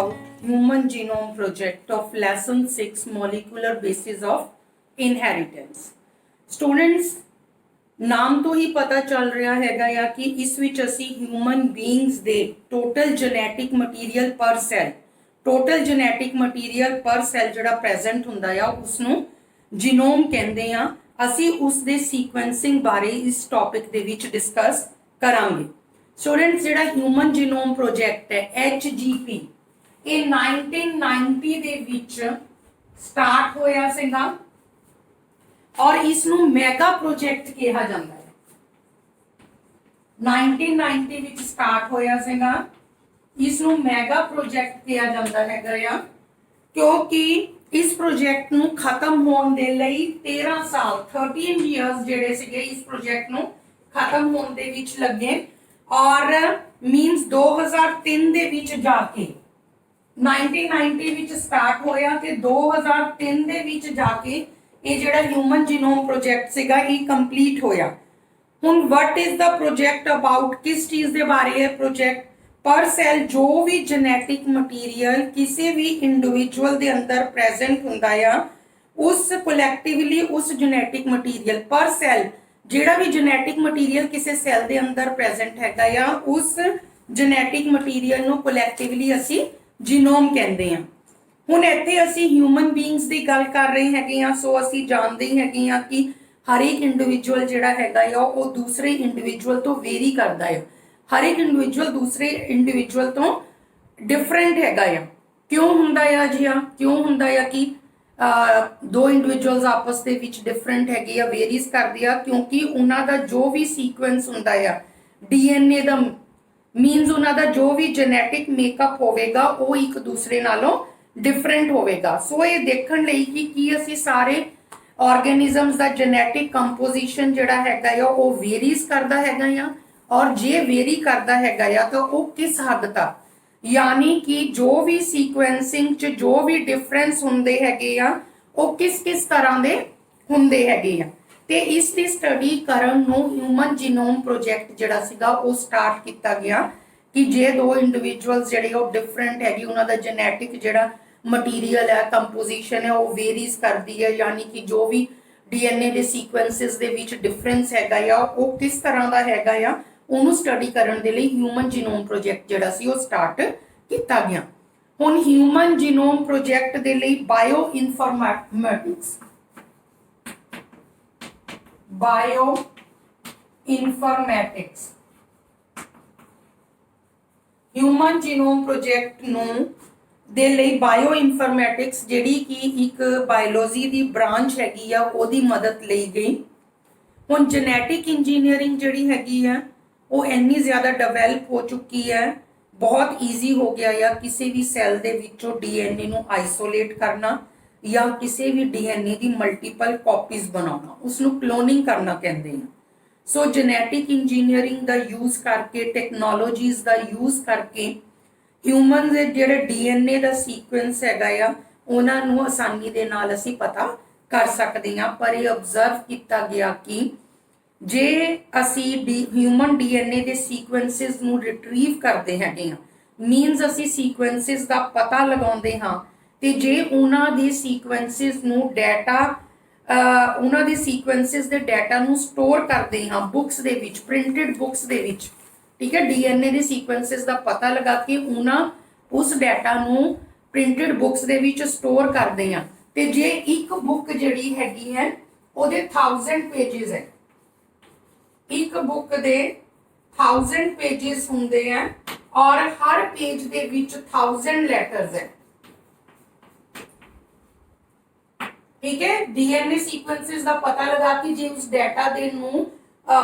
about Human Genome Project of Lesson 6 Molecular Basis of Inheritance. Students, ਨਾਮ ਤੋਂ ਹੀ ਪਤਾ ਚੱਲ ਰਿਹਾ ਹੈਗਾ ਆ ਕਿ ਇਸ ਵਿੱਚ ਅਸੀਂ ਹਿਊਮਨ ਬੀਇੰਗਸ ਦੇ ਟੋਟਲ ਜੈਨੇਟਿਕ ਮਟੀਰੀਅਲ ਪਰ ਸੈੱਲ ਜਿਹੜਾ ਪ੍ਰੈਜ਼ੈਂਟ ਹੁੰਦਾ ਆ ਉਸ ਨੂੰ ਜੀਨੋਮ ਕਹਿੰਦੇ ਆ। ਅਸੀਂ ਉਸ ਦੇ ਸੀਕੁਐਂਸਿੰਗ ਬਾਰੇ ਇਸ ਟੌਪਿਕ ਦੇ ਵਿੱਚ ਡਿਸਕਸ ਕਰਾਂਗੇ। ਸਟੂਡੈਂਟਸ, ਜਿਹੜਾ ਹਿਊਮਨ ਜੀਨੋਮ ਪ੍ਰੋਜੈਕਟ ਹੈ HGP, ਇਹ 1990 ਦੇ ਵਿੱਚ ਸਟਾਰਟ ਹੋਇਆ ਸੀਗਾ ਔਰ ਇਸ ਨੂੰ ਮੈਗਾ ਪ੍ਰੋਜੈਕਟ ਕਿਹਾ ਜਾਂਦਾ ਹੈ। 1990 ਵਿੱਚ ਸਟਾਰਟ ਹੋਇਆ ਸੀਗਾ, ਇਸ ਨੂੰ ਮੈਗਾ ਪ੍ਰੋਜੈਕਟ ਕਿਹਾ ਜਾਂਦਾ ਹੈਗਾ ਆ ਕਿਉਂਕਿ ਇਸ ਪ੍ਰੋਜੈਕਟ ਨੂੰ ਖਤਮ ਹੋਣ ਦੇ ਲਈ 13 ਸਾਲ 13 ਇਅਰਸ ਜਿਹੜੇ ਸੀਗੇ ਇਸ ਪ੍ਰੋਜੈਕਟ ਨੂੰ ਖਤਮ ਹੋਣ ਦੇ ਵਿੱਚ ਲੱਗੇ ਔਰ ਮੀਨਸ 2003 ਦੇ ਵਿੱਚ ਜਾ ਕੇ 1990 ਵਿੱਚ ਸਟਾਰਟ ਹੋਇਆ ਤੇ 2003 ਦੇ ਵਿੱਚ ਜਾ ਕੇ ਇਹ ਜਿਹੜਾ ਹਿਊਮਨ ਜੀਨੋਮ ਪ੍ਰੋਜੈਕਟ ਸੀਗਾ ਇਹ ਕੰਪਲੀਟ ਹੋਇਆ। ਹੁਣ what is the project about, ਕਿਸ ਚੀਜ਼ ਦੇ ਬਾਰੇ ਹੈ ਪ੍ਰੋਜੈਕਟ? ਪਰ ਸੈਲ ਜੋ ਵੀ ਜੈਨੇਟਿਕ ਮਟੀਰੀਅਲ ਕਿਸੇ ਵੀ ਇੰਡੀਵਿਜੂਅਲ ਦੇ ਅੰਦਰ ਪ੍ਰੈਜ਼ੈਂਟ ਹੁੰਦਾ ਆ ਉਸ ਕੋਲੈਕਟਿਵਲੀ ਉਸ ਜੈਨੇਟਿਕ ਮਟੀਰੀਅਲ ਪਰ ਸੈਲ ਜਿਹੜਾ ਵੀ ਜੈਨੇਟਿਕ ਮਟੀਰੀਅਲ ਕਿਸੇ ਸੈੱਲ ਦੇ ਅੰਦਰ ਪ੍ਰੈਜ਼ੈਂਟ ਹੈਗਾ ਆ ਉਸ ਜੈਨੇਟਿਕ ਮਟੀਰੀਅਲ ਨੂੰ ਕੋਲੈਕਟਿਵਲੀ ਅਸੀਂ ਜੀਨੋਮ ਕਹਿੰਦੇ ਆ। ਹੁਣ ਇੱਥੇ ਅਸੀਂ ਹਿਊਮਨ ਬੀਇੰਗਸ ਦੀ ਗੱਲ ਕਰ ਰਹੇ ਹੈਗੇ ਆ, ਸੋ ਅਸੀਂ ਜਾਣਦੇ ਹੀ ਹੈਗੇ ਆ ਕਿ ਹਰ ਇੱਕ ਇੰਡੀਵਿਜੂਅਲ ਜਿਹੜਾ ਹੈਗਾ ਆ ਉਹ ਦੂਸਰੇ ਇੰਡੀਵਿਜੂਅਲ ਤੋਂ ਵੇਰੀ ਕਰਦਾ ਹੈ। ਹਰ ਇੱਕ ਇੰਡੀਵਿਜੂਅਲ ਦੂਸਰੇ ਇੰਡੀਵਿਜੂਅਲ ਤੋਂ ਡਿਫਰੈਂਟ ਹੈਗਾ ਆ। ਕਿਉਂ ਹੁੰਦਾ ਆ ਜੀ? ਕਿਉਂ ਹੁੰਦਾ ਆ ਕਿ ਦੋ ਇੰਡੀਵਿਜੂਅਲਸ ਆਪਸ ਦੇ ਵਿੱਚ ਡਿਫਰੈਂਟ ਹੈਗੇ ਆ, ਵੇਰੀਜ਼ ਕਰਦੇ ਆ ਕਿਉਂਕਿ ਉਹਨਾਂ ਦਾ ਜੋ ਵੀ ਸੀਕੁਐਂਸ ਹੁੰਦਾ ਆ DNA ਦਾ, ਮੀਨਸ ਉਹਨਾਂ ਦਾ ਜੋ ਵੀ ਜੈਨੇਟਿਕ ਮੇਕਅਪ ਹੋਵੇਗਾ ਉਹ ਇੱਕ ਦੂਸਰੇ ਨਾਲੋਂ ਡਿਫਰੈਂਟ ਹੋਵੇਗਾ। ਸੋ ਇਹ ਦੇਖਣ ਲਈ ਕਿ ਕੀ ਅਸੀਂ ਸਾਰੇ ਆਰਗੇਨਿਜ਼ਮਸ ਦਾ ਜੈਨੇਟਿਕ ਕੰਪੋਜੀਸ਼ਨ ਜਿਹੜਾ ਹੈਗਾ ਆ ਉਹ ਵੇਰੀਜ਼ ਕਰਦਾ ਹੈਗਾ ਆ ਔਰ ਜੇ ਵੇਰੀ ਕਰਦਾ ਹੈਗਾ ਆ ਤਾਂ ਉਹ ਕਿਸ ਹੱਦ ਤੱਕ, ਯਾਨੀ ਕਿ ਜੋ ਵੀ ਸੀਕੁਐਂਸਿੰਗ ਚ ਜੋ ਵੀ ਡਿਫਰੈਂਸ ਹੁੰਦੇ ਹੈਗੇ ਆ ਉਹ ਕਿਸ ਤਰ੍ਹਾਂ ਦੇ ਹੁੰਦੇ ਹੈਗੇ ਆ। ਤੇ ਇਸ ਦੀ ਸਟੱਡੀ ਕਰਨ ਨੂੰ ਹਿਊਮਨ ਜੀਨੋਮ ਪ੍ਰੋਜੈਕਟ ਜਿਹੜਾ ਸੀਗਾ ਉਹ ਸਟਾਰਟ ਕੀਤਾ ਗਿਆ ਕਿ ਜੇ ਦੋ ਇੰਡੀਵਿਜੂਅਲਸ ਜਿਹੜੇ ਉਹ ਡਿਫਰੈਂਟ ਹੈਗੇ, ਉਹਨਾਂ ਦਾ ਜੈਨੇਟਿਕ ਜਿਹੜਾ ਮਟੀਰੀਅਲ ਹੈ ਕੰਪੋਜੀਸ਼ਨ ਹੈ ਉਹ ਵੇਰੀਜ਼ ਕਰਦੀ ਹੈ, ਯਾਨੀ ਕਿ ਜੋ ਵੀ DNA ਦੇ ਸੀਕੁਐਂਸਿਸ ਦੇ ਵਿੱਚ ਡਿਫਰੈਂਸ ਹੈਗਾ ਆ ਉਹ ਕਿਸ ਤਰ੍ਹਾਂ ਦਾ ਹੈਗਾ ਆ ਉਹਨੂੰ ਸਟੱਡੀ ਕਰਨ ਦੇ ਲਈ ਹਿਊਮਨ ਜੀਨੋਮ ਪ੍ਰੋਜੈਕਟ ਜਿਹੜਾ ਸੀ ਉਹ ਸਟਾਰਟ ਕੀਤਾ ਗਿਆ। ਹੁਣ ਹਿਊਮਨ ਜੀਨੋਮ ਪ੍ਰੋਜੈਕਟ ਦੇ ਲਈ bio informatics human genome project ਨੂੰ ਦੇ ਲਈ ਬਾਇਓ ਇਨਫੋਰਮੈਟਿਕਸ ਜਿਹੜੀ ਕਿ ਇੱਕ ਬਾਇਓਲੋਜੀ ਦੀ ਬ੍ਰਾਂਚ ਹੈਗੀ ਆ ਉਹਦੀ ਮਦਦ ਲਈ ਗਈ। ਹੁਣ ਜੈਨੇਟਿਕ ਇੰਜੀਨੀਅਰਿੰਗ ਜਿਹੜੀ ਹੈਗੀ ਆ ਉਹ ਇੰਨੀ ਜ਼ਿਆਦਾ ਡਿਵੈਲਪ ਹੋ ਚੁੱਕੀ ਹੈ, ਬਹੁਤ ਈਜ਼ੀ ਹੋ ਗਿਆ ਆ ਕਿਸੇ ਵੀ ਸੈੱਲ ਦੇ ਵਿੱਚੋਂ DNA ਨੂੰ ਆਈਸੋਲੇਟ ਕਰਨਾ ਜਾਂ ਕਿਸੇ ਵੀ DNA ਦੀ ਮਲਟੀਪਲ ਕਾਪੀਜ਼ ਬਣਾਉਣਾ, ਉਸਨੂੰ ਕਲੋਨਿੰਗ ਕਰਨਾ ਕਹਿੰਦੇ ਆ। ਸੋ ਜੈਨੇਟਿਕ ਇੰਜੀਨੀਅਰਿੰਗ ਦਾ ਯੂਜ਼ ਕਰਕੇ, ਟੈਕਨੋਲੋਜੀਜ਼ ਦਾ ਯੂਜ਼ ਕਰਕੇ ਹਿਊਮਨ ਦੇ ਜਿਹੜੇ DNA ਦਾ ਸੀਕੁਐਂਸ ਹੈਗਾ ਆ ਉਹਨਾਂ ਨੂੰ ਆਸਾਨੀ ਦੇ ਨਾਲ ਅਸੀਂ ਪਤਾ ਕਰ ਸਕਦੇ ਹਾਂ। ਪਰ ਇਹ ਅਬਜ਼ਰਵ ਕੀਤਾ ਗਿਆ ਕਿ ਜੇ ਅਸੀਂ ਹਿਊਮਨ DNA ਦੇ ਸੀਕੁਐਂਸਿਸ ਨੂੰ ਰਿਟਰੀਵ ਕਰਦੇ ਹੈਗੇ ਆ, ਮੀਨਸ ਅਸੀਂ ਸੀਕੁਐਂਸਿਸ ਦਾ ਪਤਾ ਲਗਾਉਂਦੇ ਹਾਂ ਤੇ ਜੇ ਉਹਨਾਂ ਦੇ ਸੀਕੁਐਂਸਿਸ ਨੂੰ ਉਹਨਾਂ ਦੇ ਸੀਕੁਐਂਸਿਸ ਦੇ ਡਾਟਾ ਨੂੰ ਸਟੋਰ ਕਰਦੇ ਹਾਂ ਬੁੱਕਸ ਦੇ ਵਿੱਚ, ਪ੍ਰਿੰਟਡ ਬੁੱਕਸ ਦੇ ਵਿੱਚ, ਠੀਕ ਹੈ, DNA ਦੇ ਸੀਕੁਐਂਸਿਸ ਦਾ ਪਤਾ ਲਗਾ ਕੇ ਉਸ ਡਾਟਾ ਨੂੰ ਪ੍ਰਿੰਟਡ ਬੁੱਕਸ ਦੇ ਵਿੱਚ ਸਟੋਰ ਕਰਦੇ ਹਾਂ ਤੇ ਜੇ ਇੱਕ ਬੁੱਕ ਜਿਹੜੀ ਹੈਗੀ ਹੈ ਉਹਦੇ 1000 ਪੇजेस ਹੈ, ਇੱਕ ਬੁੱਕ ਦੇ 1000 ਪੇजेस ਹੁੰਦੇ ਆ ਔਰ ਹਰ ਪੇਜ ਦੇ ਵਿੱਚ 1000 ਲੈਟਰਸ ਹੈ, ਠੀਕ ਹੈ। DNA ਸੀਕੁਐਂਸਿਸ ਦਾ ਪਤਾ ਲਗਾ ਕੇ ਜੇ ਉਸ ਡਾਟਾ ਦੇ ਨੂੰ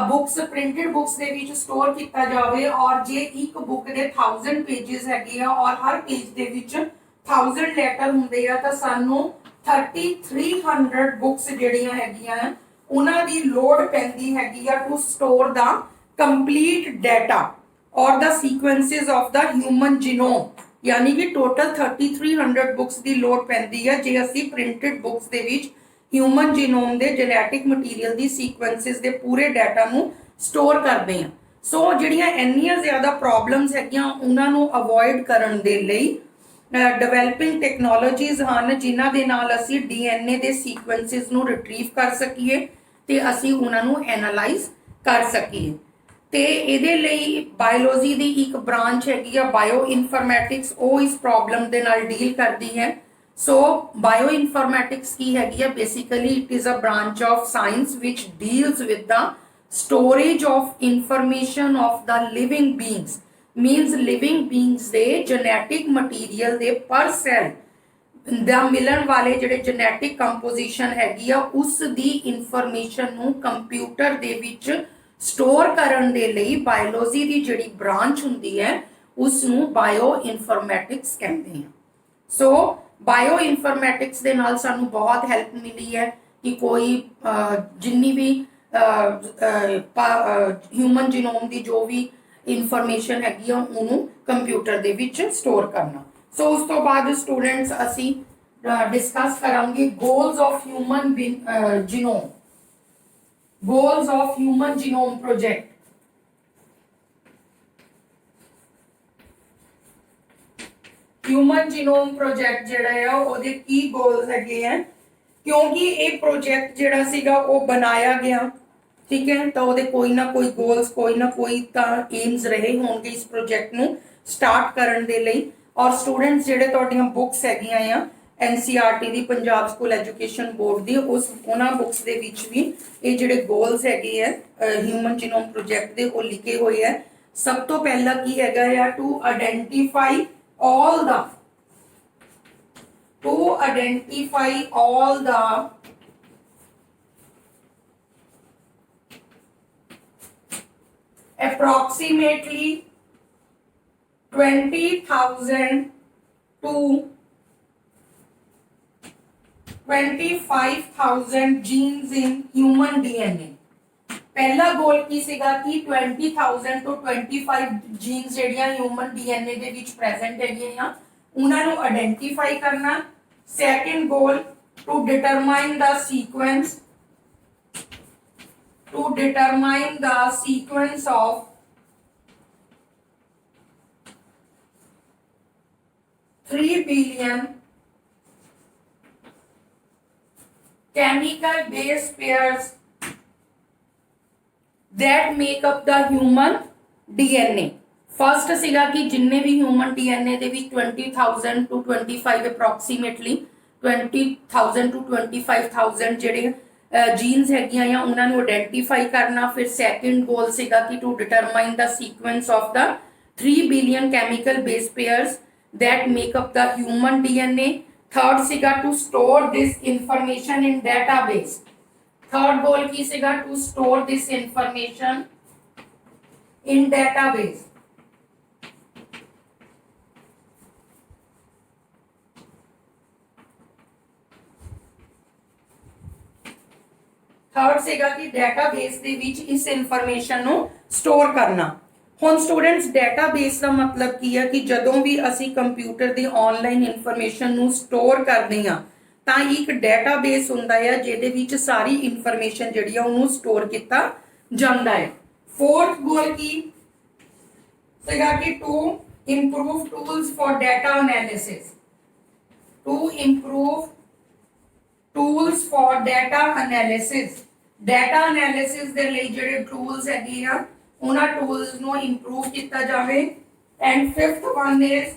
ਬੁੱਕਸ, ਪ੍ਰਿੰਟਡ ਬੁੱਕਸ ਦੇ ਵਿੱਚ ਸਟੋਰ ਕੀਤਾ ਜਾਵੇ ਔਰ ਜੇ ਇੱਕ ਬੁੱਕ ਦੇ 1000 ਪੇजेस ਹੈਗੇ ਆ ਔਰ ਹਰ ਪੇਜ ਦੇ ਵਿੱਚ 1000 ਲੈਟਰ ਹੁੰਦੇ ਆ ਤਾਂ ਸਾਨੂੰ 3300 ਬੁੱਕਸ ਜਿਹੜੀਆਂ ਹੈਗੀਆਂ ਉਹਨਾਂ ਦੀ ਲੋੜ ਪੈਂਦੀ ਹੈਗੀ ਆ to store the complete data ਔਰ the sequences of the human genome, ਯਾਨੀ ਕਿ ਟੋਟਲ 3300 ਬੁੱਕਸ ਦੀ ਲੋੜ ਪੈਂਦੀ ਹੈ ਜੇ ਅਸੀਂ ਪ੍ਰਿੰਟਡ ਬੁੱਕਸ ਦੇ ਵਿੱਚ ਹਿਊਮਨ ਜੀਨੋਮ ਦੇ ਜੈਨੇਟਿਕ ਮਟੀਰੀਅਲ ਦੀ ਸੀਕੁਐਂਸਿਸ ਦੇ ਪੂਰੇ ਡਾਟਾ ਨੂੰ ਸਟੋਰ ਕਰਦੇ ਹਾਂ। ਸੋ ਜਿਹੜੀਆਂ ਇੰਨੀਆਂ ਜ਼ਿਆਦਾ ਪ੍ਰੋਬਲਮਸ ਹੈਗੀਆਂ ਉਹਨਾਂ ਨੂੰ ਅਵੋਇਡ ਕਰਨ ਦੇ ਲਈ ਡਿਵੈਲਪਿੰਗ ਟੈਕਨੋਲੋਜੀਜ਼ ਹਨ ਜਿਨ੍ਹਾਂ ਦੇ ਨਾਲ ਅਸੀਂ ਡੀਐਨਏ ਦੇ ਸੀਕੁਐਂਸਿਸ ਨੂੰ ਰਿਟਰੀਵ ਕਰ ਸਕੀਏ ਤੇ ਅਸੀਂ ਉਹਨਾਂ ਨੂੰ ਐਨਾਲਾਈਜ਼ ਕਰ ਸਕੀਏ। ਤੇ ਇਹਦੇ ਲਈ ਬਾਇਓਲੋਜੀ ਦੀ ਇੱਕ ਬ੍ਰਾਂਚ ਹੈਗੀ ਆ ਬਾਇਓ ਇਨਫੋਰਮੈਟਿਕਸ, ਉਹ ਇਸ ਪ੍ਰੋਬਲਮ ਦੇ ਨਾਲ ਡੀਲ ਕਰਦੀ ਹੈ। ਸੋ ਬਾਇਓ ਇਨਫੋਰਮੈਟਿਕਸ ਕੀ ਹੈਗੀ ਆ? Basically it is a branch of science which deals with the storage of information of the living beings, means living beings ਦੇ genetic material ਦੇ per cell ਦਾ ਮਿਲਣ ਵਾਲੇ ਜਿਹੜੇ genetic composition ਹੈਗੀ ਆ ਉਸ ਦੀ information ਨੂੰ ਕੰਪਿਊਟਰ ਦੇ ਵਿੱਚ ਸਟੋਰ ਕਰਨ ਦੇ ਲਈ ਬਾਇਓਲੋਜੀ ਦੀ ਜਿਹੜੀ ਬ੍ਰਾਂਚ ਹੁੰਦੀ ਹੈ ਉਸ ਨੂੰ ਬਾਇਓ ਇਨਫੋਰਮੈਟਿਕਸ ਕਹਿੰਦੇ ਆ। ਸੋ ਬਾਇਓ ਇਨਫੋਰਮੈਟਿਕਸ ਦੇ ਨਾਲ ਸਾਨੂੰ ਬਹੁਤ ਹੈਲਪ ਮਿਲੀ ਹੈ ਕਿ ਕੋਈ ਜਿੰਨੀ ਵੀ ਹਿਊਮਨ ਜੀਨੋਮ ਦੀ ਜੋ ਵੀ ਇਨਫੋਰਮੇਸ਼ਨ ਹੈਗੀ ਆ ਉਹਨੂੰ ਕੰਪਿਊਟਰ ਦੇ ਵਿੱਚ ਸਟੋਰ ਕਰਨਾ। ਸੋ ਉਸ ਤੋਂ ਬਾਅਦ ਸਟੂਡੈਂਟਸ ਅਸੀਂ ਡਿਸਕਸ ਕਰਾਂਗੇ goals of human genome, goals of human genome project. Human genome project ਜਿਹੜਾ ਆ ਉਹਦੇ ਕੀ ਗੋਲਸ ਹੈਗੇ ਆ? ਕਿਉਂਕਿ ਇਹ ਪ੍ਰੋਜੈਕਟ ਜਿਹੜਾ ਸੀਗਾ ਉਹ ਬਣਾਇਆ ਗਿਆ, ਠੀਕ ਹੈ, ਤਾਂ ਉਹਦੇ ਕੋਈ ਨਾ ਕੋਈ ਗੋਲਸ, ਕੋਈ ਨਾ ਕੋਈ ਤਾਂ ਏਮਸ ਰਹੇ ਹੋਣਗੇ ਇਸ ਪ੍ਰੋਜੈਕਟ ਨੂੰ ਸਟਾਰਟ ਕਰਨ ਦੇ ਲਈ। ਔਰ ਸਟੂਡੈਂਟਸ ਜਿਹੜੇ ਤੁਹਾਡੀਆਂ ਬੁੱਕਸ ਹੈਗੀਆਂ ਆ NCERT ਦੀ, ਪੰਜਾਬ ਸਕੂਲ ਐਜੂਕੇਸ਼ਨ ਬੋਰਡ ਦੀ, ਉਹਨਾਂ ਬੁੱਕਸ ਦੇ ਵਿੱਚ ਵੀ ਇਹ ਜਿਹੜੇ ਗੋਲਸ ਹੈਗੇ ਆ ਹਿਊਮਨ ਜੀਨੋਮ ਪ੍ਰੋਜੈਕਟ ਦੇ ਉਹ ਲਿਖੇ ਹੋਏ ਆ। ਸਭ ਤੋਂ ਪਹਿਲਾਂ ਕੀ ਹੈਗਾ ਆ? To identify all the approximately 20,000 to 25,000 genes in human DNA। पहला गोल की सीगा कि 20,000 to 25 genes ਜਿਹੜੀਆਂ ਹਿਊਮਨ ਡੀਐਨਏ ਦੇ ਵਿੱਚ ਪ੍ਰੈਜ਼ੈਂਟ ਹੈਗੀਆਂ ਆ ਉਹਨਾਂ ਨੂੰ ਆਇਡੈਂਟੀਫਾਈ ਕਰਨਾ। Second goal to determine the sequence, to determine the sequence of 3 billion chemical base pairs that make up the human DNA। First सीगा कि जिन्ने भी ह्यूमन डीएनए ਦੇ ਵਿੱਚ 20,000 to 25 approximately 20,000 to 25,000 ਜਿਹੜੇ ਜੀਨਸ ਹੈਗੀਆਂ ਆ ਉਹਨਾਂ ਨੂੰ ਆਇਡੈਂਟੀਫਾਈ ਕਰਨਾ। ਫਿਰ ਸੈਕੰਡ ਗੋਲ ਸੀਗਾ ਕਿ to determine the sequence of the 3 billion chemical base pairs that make up the human DNA। Third सीगा to store this information in database। Third goal की सीगा to store this information in database। Third सीगा कि database ਦੇ ਵਿੱਚ ਇਸ information ਨੂੰ store ਕਰਨਾ। ਹੁਣ ਸਟੂਡੈਂਟਸ ਡੇਟਾਬੇਸ ਦਾ ਮਤਲਬ ਕੀ ਹੈ ਕਿ ਜਦੋਂ ਵੀ ਅਸੀਂ ਕੰਪਿਊਟਰ ਦੀ ਆਨਲਾਈਨ ਇਨਫੋਰਮੇਸ਼ਨ ਨੂੰ ਸਟੋਰ ਕਰਦੇ ਹਾਂ ਤਾਂ ਇੱਕ ਡੇਟਾਬੇਸ ਹੁੰਦਾ ਹੈ ਜਿਹਦੇ ਵਿੱਚ ਸਾਰੀ ਇਨਫੋਰਮੇਸ਼ਨ ਜਿਹੜੀ ਆ ਉਹਨੂੰ ਸਟੋਰ ਕੀਤਾ ਜਾਂਦਾ ਹੈ। ਫੋਰਥ ਗੋਲ ਕੀ ਸੀਗਾ ਕਿ to improve tools for data analysis, to improve tools for data analysis. Data analysis ਦੇ ਲਈ ਜਿਹੜੇ ਟੂਲਸ ਹੈਗੇ ਆ ਉਹਨਾਂ ਟੂਲਸ ਨੂੰ ਇੰਪਰੂਵ ਕੀਤਾ ਜਾਵੇ। And fifth one is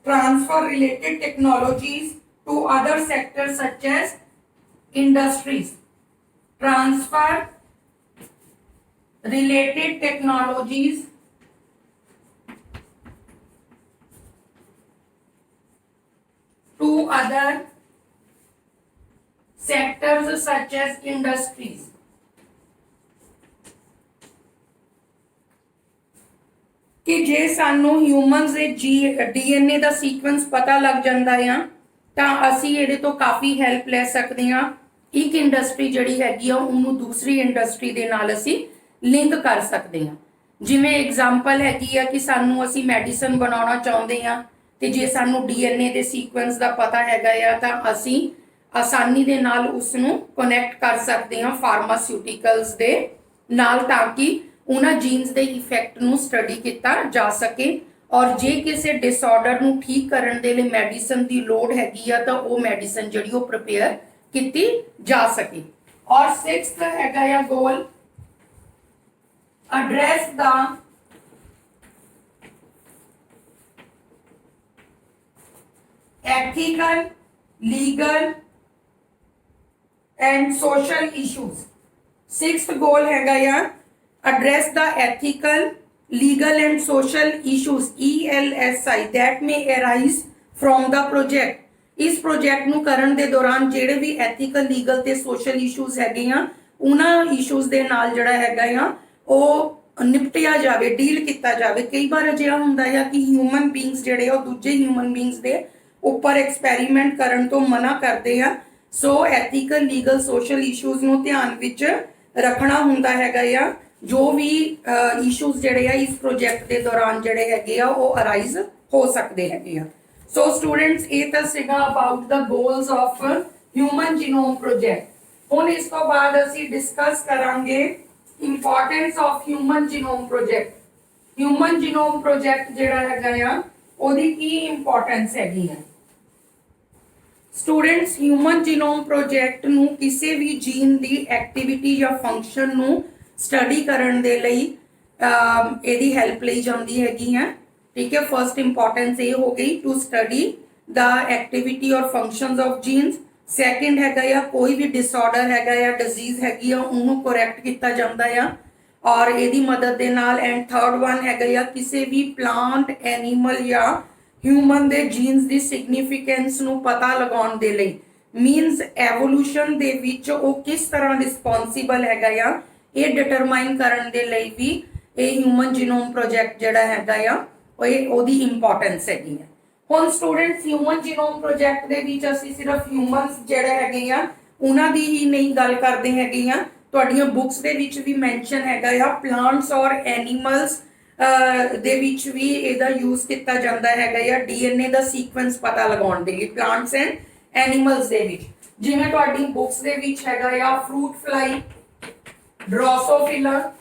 transfer related technologies to other sector such as industries. Transfer related technologies to other sectors such as industries। कि जे सानू ह्यूमन्स दे डीएनए ਦਾ ਸੀਕੁਐਂਸ ਪਤਾ ਲੱਗ ਜਾਂਦਾ ਆ ਤਾਂ ਅਸੀਂ ਇਹਦੇ ਤੋਂ ਕਾਫੀ ਹੈਲਪ ਲੈ ਸਕਦੇ ਹਾਂ। ਇੱਕ ਇੰਡਸਟਰੀ ਜਿਹੜੀ ਹੈਗੀ ਆ ਉਹਨੂੰ ਦੂਸਰੀ ਇੰਡਸਟਰੀ ਦੇ ਨਾਲ ਅਸੀਂ ਲਿੰਕ ਕਰ ਸਕਦੇ ਹਾਂ। ਜਿਵੇਂ ਐਗਜ਼ਾਮਪਲ ਹੈਗੀ ਆ ਕਿ ਸਾਨੂੰ ਅਸੀਂ ਮੈਡੀਸਨ ਬਣਾਉਣਾ ਚਾਹੁੰਦੇ ਹਾਂ ਤੇ ਜੇ ਸਾਨੂੰ ਡੀਐਨਏ ਦੇ ਸੀਕੁਐਂਸ ਦਾ ਪਤਾ ਹੈਗਾ ਆ ਤਾਂ ਅਸੀਂ ਆਸਾਨੀ ਦੇ ਨਾਲ ਉਸ ਨੂੰ ਕਨੈਕਟ ਕਰ ਸਕਦੇ ਹਾਂ ਫਾਰਮਾਸਿਊਟੀਕਲਸ ਦੇ ਨਾਲ ਤਾਂ ਕਿ ਉਹਨਾਂ ਜੀਨਸ ਦੇ ਇਫੈਕਟ ਨੂੰ ਸਟੱਡੀ ਕੀਤਾ ਜਾ ਸਕੇ और जे किसी डिसऑर्डर ਨੂੰ ठीक ਕਰਨ ਦੇ ਲਈ ਮੈਡੀਸਨ ਦੀ ਲੋੜ ਹੈਗੀ ਆ ਤਾਂ ਉਹ ਮੈਡੀਸਨ ਜਿਹੜੀ ਉਹ ਪ੍ਰਿਪੇਅਰ ਕੀਤੀ ਜਾ ਸਕੇ। और 6th हैगा या गोल address the ethical, legal and social issues। 6th goal हैगा या address the ethical, legal and social issues ELSI that may arise from the project। इस प्रोजेक्ट ਨੂੰ ਕਰਨ ਦੇ ਦੌਰਾਨ ਜਿਹੜੇ ਵੀ ਐਥੀਕਲ ਲੀਗਲ ਤੇ ਸੋਸ਼ਲ ਇਸ਼ੂਜ਼ ਹੈਗੇ ਆ ਉਹਨਾਂ ਇਸ਼ੂਜ਼ ਦੇ ਨਾਲ ਜਿਹੜਾ ਹੈਗਾ ਆ ਉਹ ਨਿਪਟਿਆ ਜਾਵੇ, ਡੀਲ ਕੀਤਾ ਜਾਵੇ। ਕਈ ਵਾਰ ਅਜਿਹਾ ਹੁੰਦਾ ਆ ਕਿ ਹਿਊਮਨ ਬੀਇੰਗਸ ਜਿਹੜੇ ਉਹ ਦੂਜੇ ਹਿਊਮਨ ਬੀਇੰਗਸ ਦੇ ਉੱਪਰ ਐਕਸਪੈਰੀਮੈਂਟ ਕਰਨ ਤੋਂ ਮਨਾ ਕਰਦੇ ਆ। ਸੋ ਐਥੀਕਲ ਲੀਗਲ ਸੋਸ਼ਲ ਇਸ਼ੂਜ਼ ਨੂੰ ਧਿਆਨ ਵਿੱਚ ਰੱਖਣਾ ਹੁੰਦਾ ਹੈਗਾ ਆ ਜੋ ਵੀ ਇਸ਼ੂਜ਼ ਜਿਹੜੇ ਆ ਇਸ ਪ੍ਰੋਜੈਕਟ ਦੇ ਦੌਰਾਨ ਜਿਹੜੇ ਹੈਗੇ ਆ ਉਹ ਅਰਾਈਜ਼ ਹੋ ਸਕਦੇ ਹੈਗੇ ਆ। So students ਇਹ ਤਾਂ ਸੀਗਾ about the goals of human genome project। ਹੁਣ ਇਸ ਤੋਂ ਬਾਅਦ ਅਸੀਂ ਡਿਸਕਸ ਕਰਾਂਗੇ importance of human genome project। human genome project ਜਿਹੜਾ ਹੈਗਾ ਆ ਉਹਦੀ ਕੀ ਇੰਪੋਰਟੈਂਸ ਹੈਗੀ ਹੈ। ਸਟੂਡੈਂਟਸ ਹਿਊਮਨ ਜੀਨੋਮ ਪ੍ਰੋਜੈਕਟ ਨੂੰ ਕਿਸੇ ਵੀ ਜੀਨ ਦੀ ਐਕਟੀਵਿਟੀ ਜਾਂ ਫੰਕਸ਼ਨ ਨੂੰ ਸਟੱਡੀ ਕਰਨ ਦੇ ਲਈ ਇਹਦੀ ਹੈਲਪ ਲਈ ਜਾਂਦੀ ਹੈਗੀ ਹੈ। ठीक है, फर्स्ट इंपॉर्टेंस ये हो गई टू स्टडी द एक्टिविटी और फंक्शंस ऑफ जीन्स। सैकेंड हैगा या कोई भी डिसऑर्डर हैगा या डिजीज हैगी आ उन्होंने करैक्ट किया जाता है और ਇਹਦੀ ਮਦਦ ਦੇ ਨਾਲ। एंड थर्ड वन हैगा या किसी भी प्लांट एनिमल या ਹਿਊਮਨ ਦੇ ਜੀਨਸ ਦੀ ਸਿਗਨੀਫੀਕੈਂਸ ਨੂੰ ਪਤਾ ਲਗਾਉਣ ਦੇ ਲਈ ਮੀਨਸ ਐਵੋਲੂਸ਼ਨ ਦੇ ਵਿੱਚ ਉਹ ਕਿਸ ਤਰ੍ਹਾਂ ਰਿਸਪੌਂਸਿਬਲ ਹੈਗਾ ਆ ਇਹ ਡਿਟਰਮਾਈਨ ਕਰਨ ਦੇ ਲਈ ਵੀ ਇਹ ਹਿਊਮਨ ਜੀਨੋਮ ਪ੍ਰੋਜੈਕਟ ਜਿਹੜਾ ਹੈਗਾ ਆ ਉਹਦੀ ਇੰਪੋਰਟੈਂਸ ਹੈਗੀ ਹੈ। ਹੁਣ ਸਟੂਡੈਂਟਸ ਹਿਊਮਨ ਜੀਨੋਮ ਪ੍ਰੋਜੈਕਟ ਦੇ ਵਿੱਚ ਅਸੀਂ ਸਿਰਫ ਹਿਊਮਨਸ ਜਿਹੜੇ ਹੈਗੇ ਆ ਉਹਨਾਂ ਦੀ ਹੀ ਨਹੀਂ ਗੱਲ ਕਰਦੇ ਹੈਗੇ ਆ। ਤੁਹਾਡੀਆਂ ਬੁੱਕਸ ਦੇ ਵਿੱਚ ਵੀ ਮੈਂਸ਼ਨ ਹੈਗਾ ਆ ਪਲਾਂਟਸ ਔਰ ਐਨੀਮਲਸ ਦੇ ਵਿੱਚ ਵੀ ਇਹਦਾ ਯੂਜ਼ ਕੀਤਾ ਜਾਂਦਾ ਹੈਗਾ ਆ ਡੀਐਨਏ ਦਾ ਸੀਕੁਐਂਸ ਪਤਾ ਲਗਾਉਣ ਦੇ ਲਈ ਪਲਾਂਟਸ ਐਂਡ ਐਨੀਮਲਸ ਦੇ ਵਿੱਚ। ਜਿਵੇਂ ਤੁਹਾਡੀ ਬੁੱਕਸ ਦੇ ਵਿੱਚ ਹੈਗਾ ਆ ਫਰੂਟ ਫਲਾਈ, ਡਰੋਸੋਫਿਲਾ,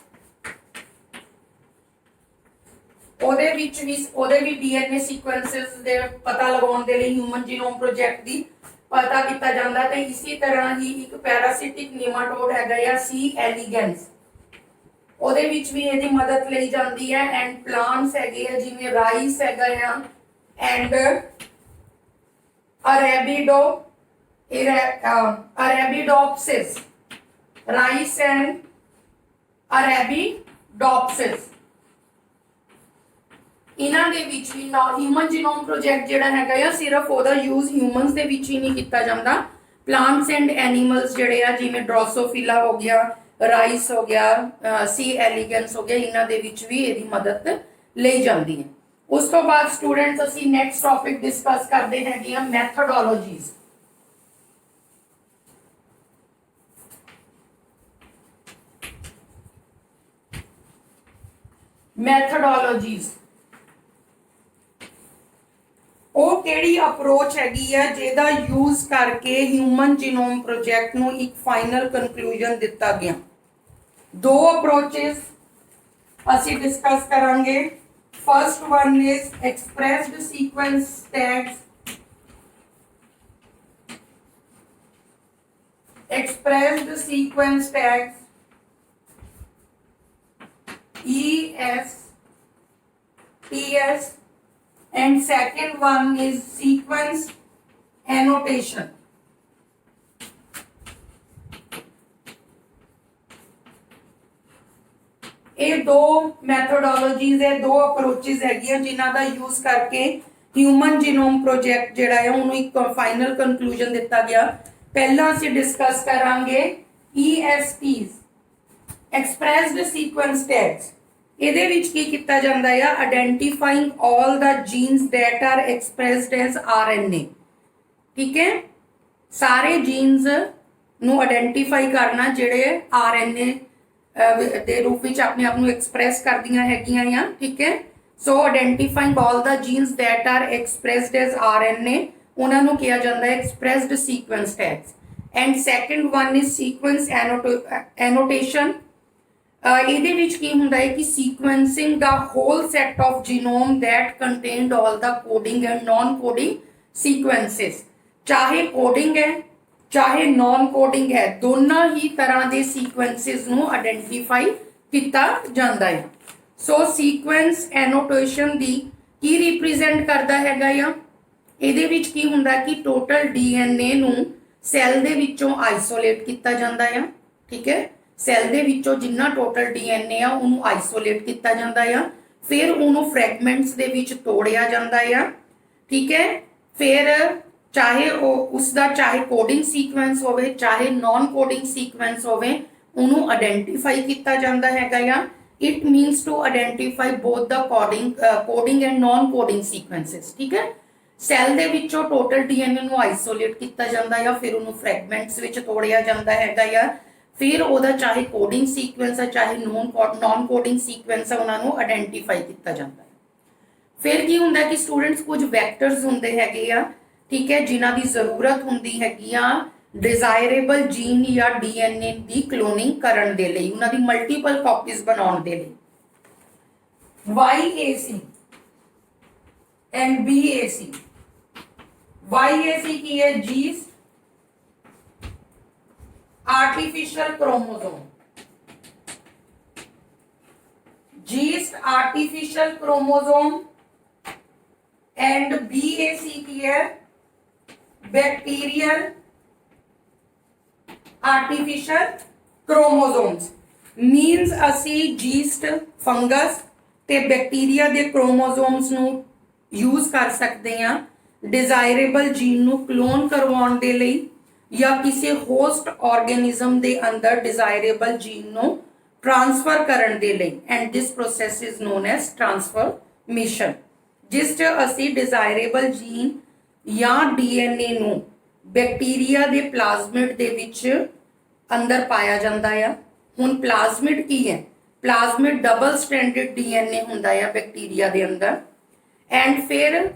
ਉਹਦੇ ਵੀ ਡੀਐਨਏ ਸੀਕੁਐਂਸਸ ਦੇ ਪਤਾ ਲਗਾਉਣ ਦੇ ਲਈ ਹਿਊਮਨ ਜੀਨੋਮ ਪ੍ਰੋਜੈਕਟ ਦੀ ਪਤਾ ਕੀਤਾ ਜਾਂਦਾ। ਤੇ ਇਸੇ ਤਰ੍ਹਾਂ ਹੀ ਇੱਕ ਪੈਰਾਸਿਟਿਕ ਨੀਮਾਟੋਡ ਹੈਗਾ ਆ ਸੀ ਐਲੀਗੈਂਸ, ਉਹਦੇ ਵਿੱਚ ਵੀ ਇਹਦੀ ਮਦਦ ਲਈ ਜਾਂਦੀ ਹੈ। ਐਂਡ ਪਲਾਂਟਸ ਹੈਗੇ ਆ ਜਿਵੇਂ ਰਾਈਸ ਹੈਗਾ ਆ ਐਂਡ ਅਰੇਬੀਡੋਪਸਿਸ, ਰਾਈਸ ਐਂਡ ਅਰੇਬੀਡੋਪਸਿਸ ਇਹਨਾਂ ਦੇ ਵਿੱਚ ਵੀ ਹਿਊਮਨ ਜੀਨੋਮ ਪ੍ਰੋਜੈਕਟ ਜਿਹੜਾ ਹੈਗਾ ਆ ਸਿਰਫ ਉਹਦਾ ਯੂਜ਼ ਹਿਊਮਨਸ ਦੇ ਵਿੱਚ ਹੀ ਨਹੀਂ ਕੀਤਾ ਜਾਂਦਾ। ਪਲਾਂਟਸ ਐਂਡ ਐਨੀਮਲਸ ਜਿਹੜੇ ਆ ਜਿਵੇਂ ਡਰੋਸੋਫਿਲਾ ਹੋ ਗਿਆ, ਰਾਈਸ ਹੋ ਗਿਆ, ਸੀ ਐਲੀਗੈਂਸ ਹੋ ਗਿਆ, ਇਹਨਾਂ ਦੇ ਵਿੱਚ ਵੀ ਇਹਦੀ ਮਦਦ ਲਈ ਜਾਂਦੀ ਹੈ। ਉਸ ਤੋਂ ਬਾਅਦ ਸਟੂਡੈਂਟਸ ਅਸੀਂ ਨੈਕਸਟ ਟੌਪਿਕ ਡਿਸਕਸ ਕਰਦੇ ਹੈਗੇ ਆ ਮੈਥੋਡੋਲੋਜੀਜ਼। ਮੈਥੋਡੋਲੋਜੀਜ਼ ਉਹ ਕਿਹੜੀ ਅਪਰੋਚ ਹੈਗੀ ਆ ਜਿਹਦਾ ਯੂਜ਼ ਕਰਕੇ ਹਿਊਮਨ ਜੀਨੋਮ ਪ੍ਰੋਜੈਕਟ ਨੂੰ ਇੱਕ ਫਾਈਨਲ ਕਨਕਲੂਜਨ ਦਿੱਤਾ ਗਿਆ। ਦੋ ਅਪਰੋਚਸ ਅਸੀਂ ਡਿਸਕਸ ਕਰਾਂਗੇ। First one is ਐਕਸਪ੍ਰੈਸਡ sequence tags, expressed sequence tags ESTS, and second one is sequence annotation। ਇਹ ਦੋ ਮੈਥੋਡੋਲੋਜੀਜ਼ ਹੈ, ਦੋ ਅਪਰੋਚਸ ਹੈਗੀਆਂ ਜਿਨ੍ਹਾਂ ਦਾ ਯੂਜ਼ ਕਰਕੇ ਹਿਊਮਨ ਜੀਨੋਮ ਪ੍ਰੋਜੈਕਟ ਜਿਹੜਾ ਹੈ ਉਹਨੂੰ ਇੱਕ ਫਾਈਨਲ ਕਨਕਲੂਜਨ ਦਿੱਤਾ ਗਿਆ। ਪਹਿਲਾਂ ਅਸੀਂ ਡਿਸਕਸ ਕਰਾਂਗੇ ESTs, expressed sequence tags। ਇਹਦੇ ਵਿੱਚ ਕੀ ਕੀਤਾ ਜਾਂਦਾ ਹੈ ਆਇਡੈਂਟੀਫਾਈਂਗ all the genes that are expressed as RNA। ਠੀਕ ਹੈ, ਸਾਰੇ ਜੀਨਸ ਨੂੰ ਆਇਡੈਂਟੀਫਾਈ ਕਰਨਾ ਜਿਹੜੇ RNA ਦੇ ਰੂਪ ਵਿੱਚ ਆਪਣੇ ਆਪ ਨੂੰ ਐਕਸਪ੍ਰੈਸ ਕਰਦੀਆਂ ਹੈਗੀਆਂ ਆ। ਠੀਕ ਹੈ, ਸੋ ਆਇਡੈਂਟੀਫਾਈਂਗ all the genes that are expressed as RNA ਉਹਨਾਂ ਨੂੰ ਕਿਹਾ ਜਾਂਦਾ ਹੈ expressed sequence tags। and second one is sequence annotation। ਇਹਦੇ ਵਿੱਚ ਕੀ ਹੁੰਦਾ ਹੈ ਕਿ sequencing the whole set of genome that contained all the coding and non coding sequences, ਚਾਹੇ ਕੋਡਿੰਗ ਹੈ ਚਾਹੇ ਨॉन ਕੋਡਿੰਗ ਹੈ, ਦੋਨਾਂ ਹੀ ਤਰ੍ਹਾਂ ਦੇ ਸੀਕੁਐਂਸਿਸ ਨੂੰ ਆਇਡੈਂਟੀਫਾਈ ਕੀਤਾ ਜਾਂਦਾ ਹੈ। ਸੋ ਸੀਕੁਐਂਸ ਐਨੋਟੇਸ਼ਨ ਦੀ ਕੀ ਰਿਪਰੈਜ਼ੈਂਟ ਕਰਦਾ ਹੈਗਾ ਆ, ਇਹਦੇ ਵਿੱਚ ਕੀ ਹੁੰਦਾ ਕਿ ਟੋਟਲ ਡੀਐਨਏ ਨੂੰ ਸੈੱਲ ਦੇ ਵਿੱਚੋਂ ਆਈਸੋਲੇਟ ਕੀਤਾ ਜਾਂਦਾ ਆ। ਠੀਕ ਹੈ, ਸੈੱਲ ਦੇ ਵਿੱਚੋਂ ਜਿੰਨਾ ਟੋਟਲ ਡੀਐਨਏ ਆ ਉਹਨੂੰ ਆਈਸੋਲੇਟ ਕੀਤਾ ਜਾਂਦਾ ਆ, ਫਿਰ ਉਹਨੂੰ ਫਰੈਗਮੈਂਟਸ ਦੇ ਵਿੱਚ ਤੋੜਿਆ ਜਾਂਦਾ ਆ। ਠੀਕ ਹੈ, ਫਿਰ ਚਾਹੇ उसका चाहे कोडिंग सीक्वेंस होवे चाहे नॉन कोडिंग सीक्वेंस होवे उन्होंने आइडेंटिफाई किया जाता है। It means to identify both the coding and non coding sequences. ठीक है, सैल दे विचों टोटल डीएनए ਨੂੰ आइसोलेट किया जाता है, फिर उन्होंने फ्रैगमेंट्स विच तोड़िया जाता है, फिर ਉਹਦਾ चाहे कोडिंग सीक्वेंस है चाहे नॉन कोडिंग सीक्वेंस है उन्होंने आइडेंटिफाई किया जाता है। फिर की होंदा कि स्टूडेंट्स कुछ वैक्टर्स होंदे हैगे आ, ठीक है, जिन्हां दी जरूरत होंदी हैगी आ डिजायरेबल जीन या डीएनए दी क्लोनिंग करन दे लई, उन्हां दी मल्टीपल कॉपीज बनाउण दे लई। YAC and BAC। YAC की है yeast artificial chromosome, yeast artificial chromosome, and BAC की है बैक्टीरियल आर्टिफिशियल क्रोमोसोम्स। मीन्स असी जीस्ट फंगस ते बैक्टीरिया दे क्रोमोसोम्स नू यूज कर सकते हैं डिजायरेबल जीन नू क्लोन करवाउण दे लई या किसी होस्ट ऑर्गेनिज्म दे अंदर डिजायरेबल जीन नू ट्रांसफर करन दे लई, and this process is known as transformation. जिस च असी डिजायरेबल जीन या डीएनए नू बैक्टीरिया दे प्लाज्मिड दे विच अंदर पाया जाता है। हुण प्लाज्मिड की है, प्लाज्मिड डबल स्ट्रैंडेड डीएनए हुंदा है बैक्टीरिया दे अंदर, एंड फिर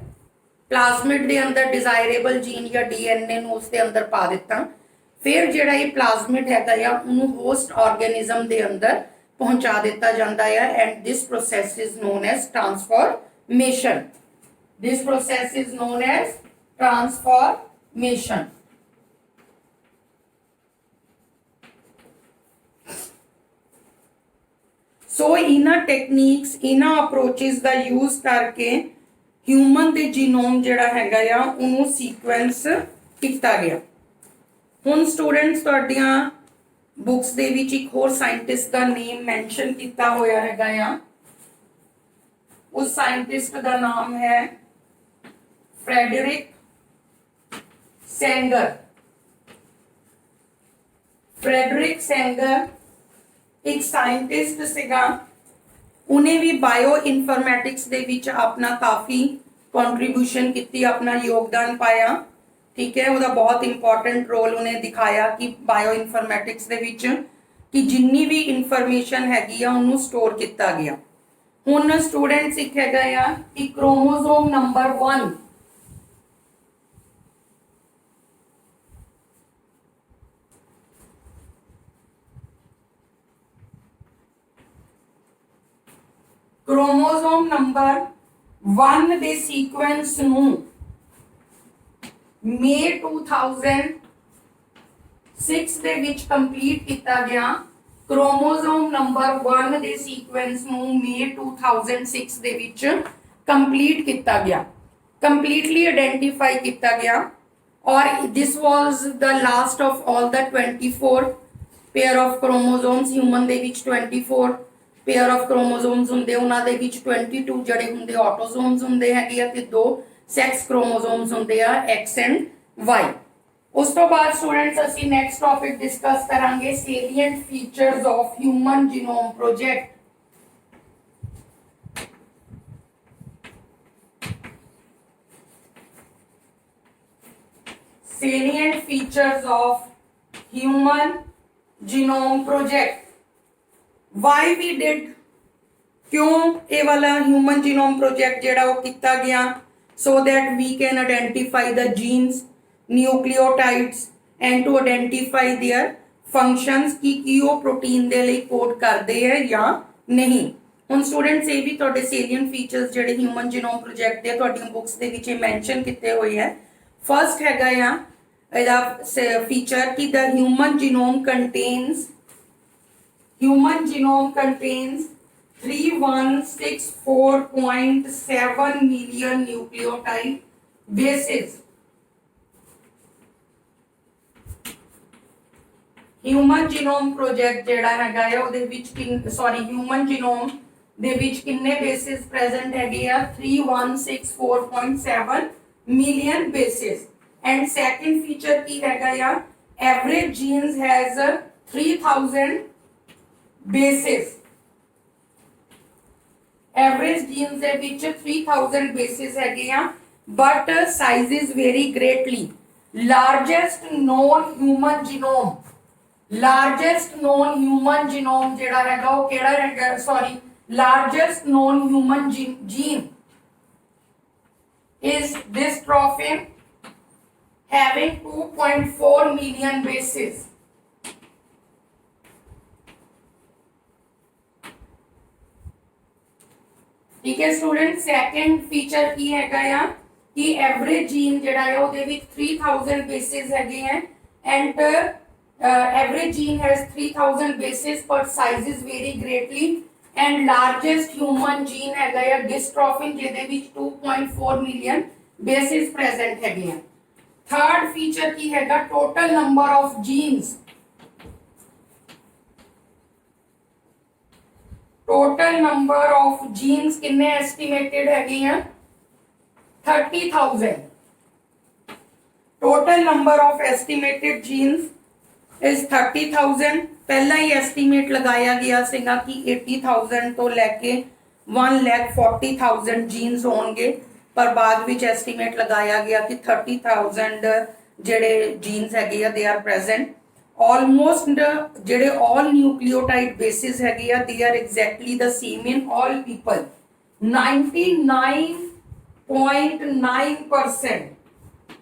प्लाज्मिड दे अंदर डिजायरेबल जीन या डीएनए नू उसके अंदर पा दिता, फिर जिहड़ा ये प्लाज्मिड हैगा या उन्होंने होस्ट ऑर्गेनिज्म दे अंदर पहुंचा दिता जाता है, and this process is known as transformation. This process is known as transformation. So इन्हां टेक्निक्स इन्हां अप्रोचेस का यूज करके ह्यूमन दे जीनोम जिहड़ा हैगा या उन्होंने सीक्वेंस किया गया। हुण स्टूडेंट्स तुहाडियां बुक्स दे विच एक होर साइंटिस्ट का नेम मैंशन किया होया हैगा या, उस साइंटिस्ट का नाम है फ्रेडरिक सेंगर। फ्रेडरिक सेंगर एक साइंटिस्ट सीगा, उन्हें भी बायो इनफॉर्मेटिक्स दे विच अपना काफ़ी कंट्रीब्यूशन की, अपना योगदान पाया। ठीक है, वह बहुत इंपॉर्टेंट रोल उन्हें दिखाया कि बायो इनफॉर्मेटिक्स दे विच कि जिन्नी भी इनफॉर्मेशन हैगी आ उन्होंने स्टोर किया गया। हुण स्टूडेंट्स एक है कि क्रोमोसोम नंबर 1 क्रोमोसोम नंबर 1 दे सीक्वेंस नू मई 2006 दे विच कंप्लीट किया गया। क्रोमोसोम नंबर 1 दे सीक्वेंस नू मई 2006 दे विच कंप्लीट किया गया, कंप्लीटली आइडेंटिफाई किया गया, और this was the last of all the 24 pair of chromosomes. Human they which 24 pair of chromosomes होंदे, उन्हां दे विच 22 जड़े होंदे ऑटोसोम्स होंदे हैगे आ, ते 2 सैक्स क्रोमोसोम्स होंदे आ एक्स एंड वाई। उस तो बाद स्टूडेंट्स असी नेक्स्ट टॉपिक डिस्कस करांगे salient features of human genome project. Salient features of human genome project. Why we did, क्यों ये वाला ह्यूमन जीनोम प्रोजेक्ट जेड़ा वो किया गया, so that we can identify the genes, nucleotides and to identify their functions की वो protein दे लिए कोड करते हैं या नहीं। ਹੁਣ स्टूडेंट्स ये भी ਤੁਹਾਡੇ ਸੇਲੀਅੰਟ ਫੀਚਰਸ ਜਿਹੜੇ ਹਿਊਮਨ ਜੀਨੋਮ ਪ੍ਰੋਜੈਕਟ ਦੇ ਤੁਹਾਡੀਆਂ ਬੁੱਕਸ ਦੇ ਵਿੱਚ ਮੈਂਸ਼ਨ ਕੀਤੇ ਹੋਏ ਹੈ। ਫਰਸਟ ਹੈਗਾ ਆ ਇਹਦਾ ਫੀਚਰ ਕਿ ਦ human genome contains 3164.7 million nucleotide bases। Human genome project ਜਿਹੜਾ ਹੈਗਾ ਹੈ ਉਹਦੇ ਵਿੱਚ ਹਿਊਮਨ ਜੀਨੋਮ ਦੇ ਵਿੱਚ ਕਿੰਨੇ ਬੇਸਿਸ ਪ੍ਰੈਜ਼ੈਂਟ ਹੈਗੇ ਆ 3164.7 million bases. And second feature ਕੀ ਹੈਗਾ ਆ average genes has 3000 bases. Average genes ਦੇ ਵਿੱਚ 3000 ਬੇਸਿਸ ਹੈਗੇ ਆ but sizes vary greatly. Largest known human genome ਜਿਹੜਾ ਹੈਗਾ ਉਹ ਕਿਹੜਾ ਹੈਗਾ largest known human gene is dystrophin having 2.4 million bases। ठीक है स्टूडेंट, सेकंड फीचर की हैगा या कि एवरेज जीन ਜਿਹੜਾ ਹੈ ਉਹਦੇ ਵਿੱਚ 3000 bases ਹੈਗੇ ਹੈ and average gene has 3000 bases but sizes vary greatly and largest human gene ਹੈਗਾ ਹੈ dystrophin ਜਿਹਦੇ ਵਿੱਚ 2.4 million bases present ਹੈਗੇ ਹੈ। थर्ड फीचर की हैगा total number of genes। Total number of genes किन्ने एस्टिमेटेड हैगे हैं 30,000। Total number of estimated genes is 30,000। पहला ही एस्टिमेट लगाया गया सीगा कि 80,000 तो लेके 1,40,000 जीन्स होंगे पर बाद विच एस्टिमेट लगाया गया कि 30,000 जेडे जीन्स हैगे दे आर प्रेजेंट। ऑलमोस्ट जेडे ऑल न्यूक्लियोटाइड बेसिस हैगे आ they are exactly the same in all people. 99.9%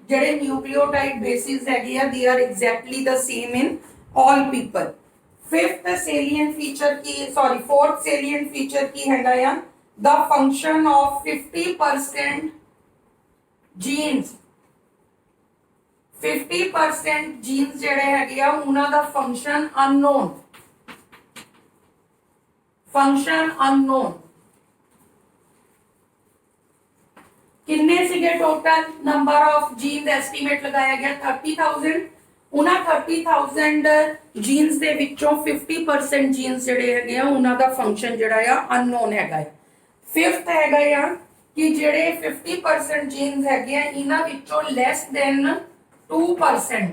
जेडे न्यूक्लियोटाइड बेसिस हैगे आ they are exactly the same in all people. Fourth salient feature की हैगा या the function of 50% genes 50% genes जेडे हैगे आ उन्हां दा फंक्शन अननोन। किन्ने सिगे total number of genes estimate लगाया गया 30,000। उन्हां 30,000 जीन्स दे विचों 50% जीन्स जेडे हैगे आ उन्हां दा फंक्शन जेड़ा आ अननोन हैगा है। फिफ्थ हैगा या कि जेडे 50% जीन्स हैगे आ इन्हां विचों less than 2%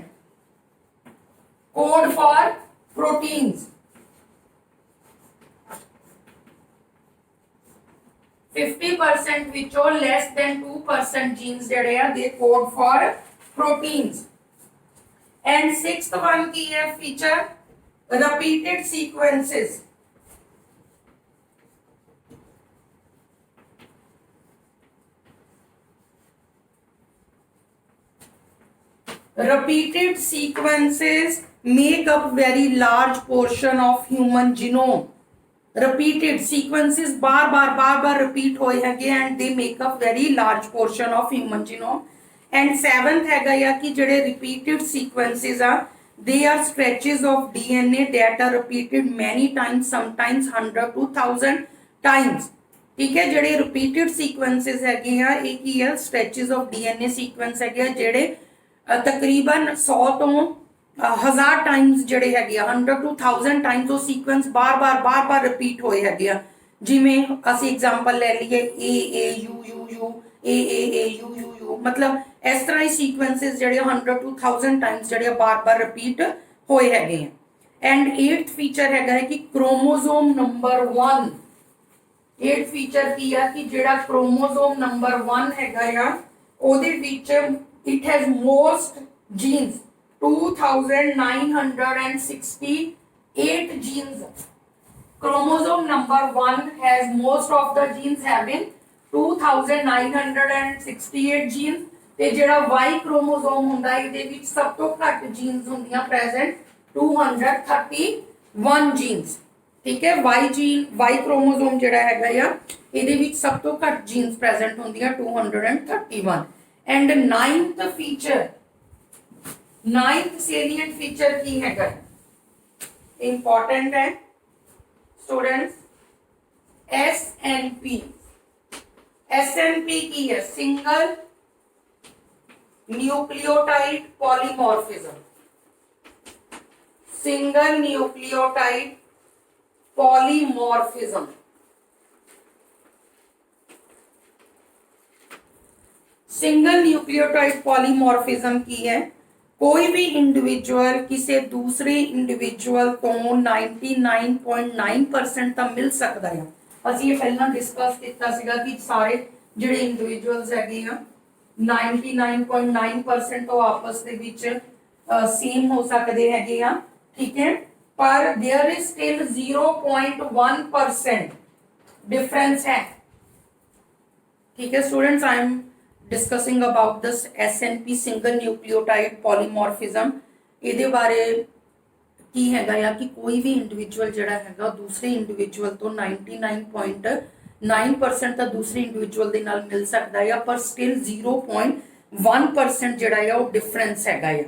code for proteins। 50% विचों less than 2% genes जेडे आ they code for proteins। and sixth one की है feature repeated sequences। Repeated sequences make up very large portion of human genome। Repeated sequences बार-बार repeat होए हैगे and they make up very large portion of human genome। And seventh हैगा या कि जेडे repeated sequences are they are stretches of DNA that are repeated many times, sometimes 100 to 1000 times। ठीक है, जेडे repeated sequences हैगे हैं एक ही है stretches of DNA sequence हैगे जेडे तकरीबन 100 तो 1000 टाइम्स जड़े हैगे 100 to 1000 टाइम्स वो सीक्वेंस बार-बार रिपीट होए हैगे। जिमें असी एग्जांपल ले लिए AAUUU AAAUUU मतलब इस तरह ही सीक्वेंसेस जड़े 100 to 1000 टाइम्स जड़े बार-बार रिपीट होए हैगे। एंड एट्थ फीचर हैगा है कि क्रोमोसोम नंबर 1। एट्थ फीचर की है कि जेड़ा क्रोमोसोम नंबर 1 हैगा या ओदे विच it has most genes 2968 genes। chromosome number 1 has most of the genes having 2968 genes ਤੇ ਜਿਹੜਾ Y chromosome ਹੁੰਦਾ ਇਹਦੇ ਵਿੱਚ ਸਭ ਤੋਂ ਘੱਟ genes ਹੁੰਦੀਆਂ present 231 जीन्स। ठीक है, वाई जीन वाई क्रोमोसोम जिहड़ा हैगा या इहदे विच सब तो घट जीन्स प्रेजेंट होंदियां 231। And ninth feature, ninth salient feature की हैगा, इंपॉर्टेंट है स्टूडेंट्स, SNP। SNP की है single nucleotide polymorphism, single nucleotide polymorphism. Single nucleotide polymorphism की है कोई भी इंडिविजुअल किसी दूसरे इंडिविजुअल तो 99.9% ਤਾਂ ਮਿਲ ਸਕਦਾ ਹੈ। ਅਸੀਂ ਇਹ ਪਹਿਲਾਂ ਡਿਸਕਸ ਕੀਤਾ ਸੀਗਾ ਕਿ ਸਾਰੇ ਜਿਹੜੇ ਇੰਡੀਵਿਜੂਅਲਸ ਹੈਗੇ ਆ 99.9% ਤੋਂ ਆਪਸ ਦੇ ਵਿੱਚ ਸੇਮ ਹੋ ਸਕਦੇ ਹੈਗੇ ਆ। ठीक है, पर देयर इज स्टिल 0.1% डिफरेंस है। ठीक है students, I am discussing about this SNP single nucleotide polymorphism. ਇਹਦੇ ਬਾਰੇ ਕੀ ਹੈਗਾ ਆ ਕਿ ਕੋਈ ਵੀ ਇੰਡੀਵਿਜੂਅਲ ਜਿਹੜਾ ਹੈਗਾ ਦੂਸਰੇ ਇੰਡੀਵਿਜੂਅਲ ਤੋਂ 99.9% ਤਾਂ ਦੂਸਰੇ ਇੰਡੀਵਿਜੂਅਲ ਦੇ ਨਾਲ ਮਿਲ ਸਕਦਾ ਆ, ਪਰ ਸਟਿਲ 0.1% ਜਿਹੜਾ ਆ ਉਹ ਡਿਫਰੈਂਸ ਹੈਗਾ ਆ।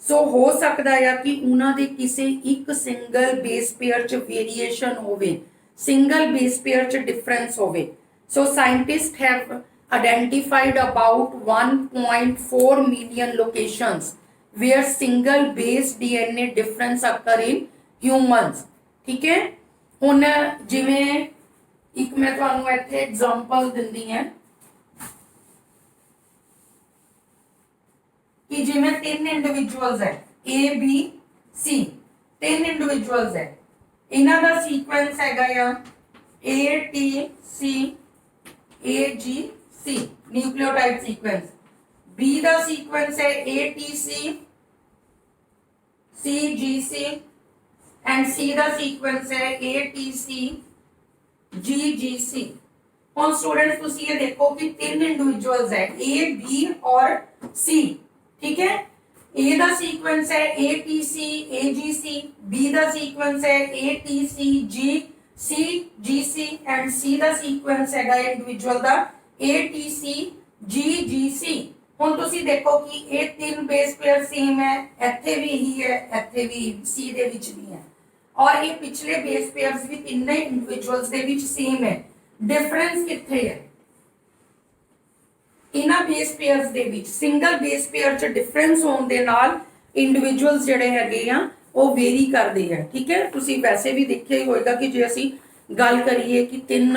सो हो सकता है कि उन्होंने किसी एक सिंगल बेस पेयर च वेरिएशन होवे, सिंगल बेस पेयर च डिफरेंस होवे। So scientist have identified about 1.4 million locations where single base DNA difference occur in humans. ठीक है, हुण जिवें एक मैं तुहानूं इत्थे एग्जांपल दिंदी हां कि जिवें तीन इंडिविजुअल्स है ABC, तीन इंडिविजुअल्स है, इन्हां दा सीक्वेंस हैगा या ATCAGC न्यूक्लियोटाइड सीक्वेंस, B दा सीक्वेंस है ATCCGC एंड C दा सीक्वेंस है ATCGGC। हुण स्टूडेंट्स तुसीं ये देखो कि तीन इंडिविजुअल्स है A, B और C। ठीक है, ए दा सीक्वेंस है ATCAGC, बी दा सीक्वेंस है ATCGCGC एंड सी दा सीक्वेंस हैगा इंडिविजुअल दा ATCGGC। हुण तुसी देखो कि ये तीन बेस पेयर सेम है, इत्थे भी ही है, इत्थे भी सी दे विच भी है, और ये पिछले बेस पेयर्स भी तीनों इंडिविजुअल्स दे विच सेम है। डिफरेंस कित्थे है? इन्हां बेस पेयर्स दे विच सिंगल बेस पेयर च डिफरेंस होने दे नाल इंडिविजुअल्स जिहड़े हैगे आ वो वेरी करदे हैं। ठीक है, तुसीं वैसे भी देखिया ही होएगा कि जे असीं गल करिए कि तीन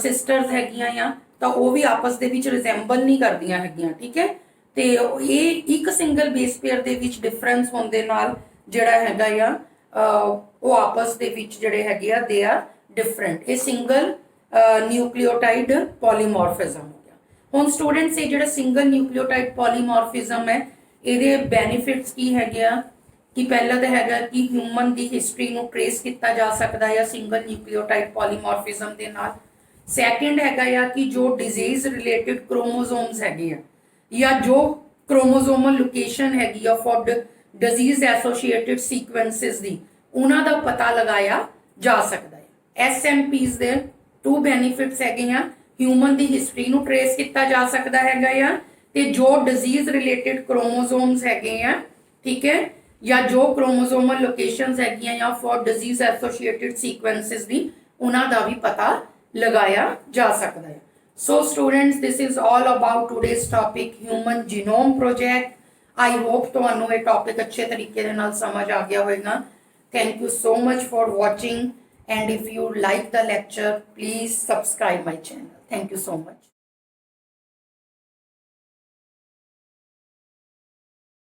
सिस्टर्स हैगियां आ तां वो भी आपस दे विच रिजेंबल नहीं करदियां हैगियां। ठीक है, ते ये एक सिंगल बेस पेयर दे विच डिफरेंस होने दे नाल जिहड़ा हैगा आ वो आपस दे विच जिहड़े हैगे आ दे आर डिफरेंट। ये सिंगल न्यूक्लियोटाइड पॉलीमॉर्फिज्म। हुण स्टूडेंट्स ये जिहड़ा सिंगल न्यूक्लियोटाइड पॉलीमॉर्फिज्म है इहदे बेनिफिट्स की हैगे आ कि पहला तो हैगा कि ह्यूमन दी हिस्टरी नूं ट्रेस किया जा सकता है सिंगल न्यूक्लियोटाइड पॉलीमॉर्फिज्म दे नाल। सैकेंड हैगा या कि जो डिजीज रिलेटेड क्रोमोसोम्स हैगे आ या जो क्रोमोसोमल लोकेशन हैगी आ फॉर डिजीज एसोसिएटेड सीक्वेंसिस दी उन्हां दा पता लगाया जा सकता है। SNPs दे टू बेनिफिट्स हैगे आ, ह्यूमन दी हिस्टरी नूं ट्रेस किया जा सकता है ते जो डिजीज रिलेटेड क्रोमोसोम्स हैगे आ, ठीक है, या जो क्रोमोसोमल लोकेशंस हैगियां या फॉर डिजीज एसोसिएटेड सीक्वेंसिस दी उन्हां दा भी पता लगाया जा सकता है। So students this is all about today's topic human genome project. I hope तुहानूं ये टॉपिक अच्छे तरीके दे नाल समझ आ गया होगा। Thank you so much for watching, and if you like the lecture please subscribe my channel. Thank you so much.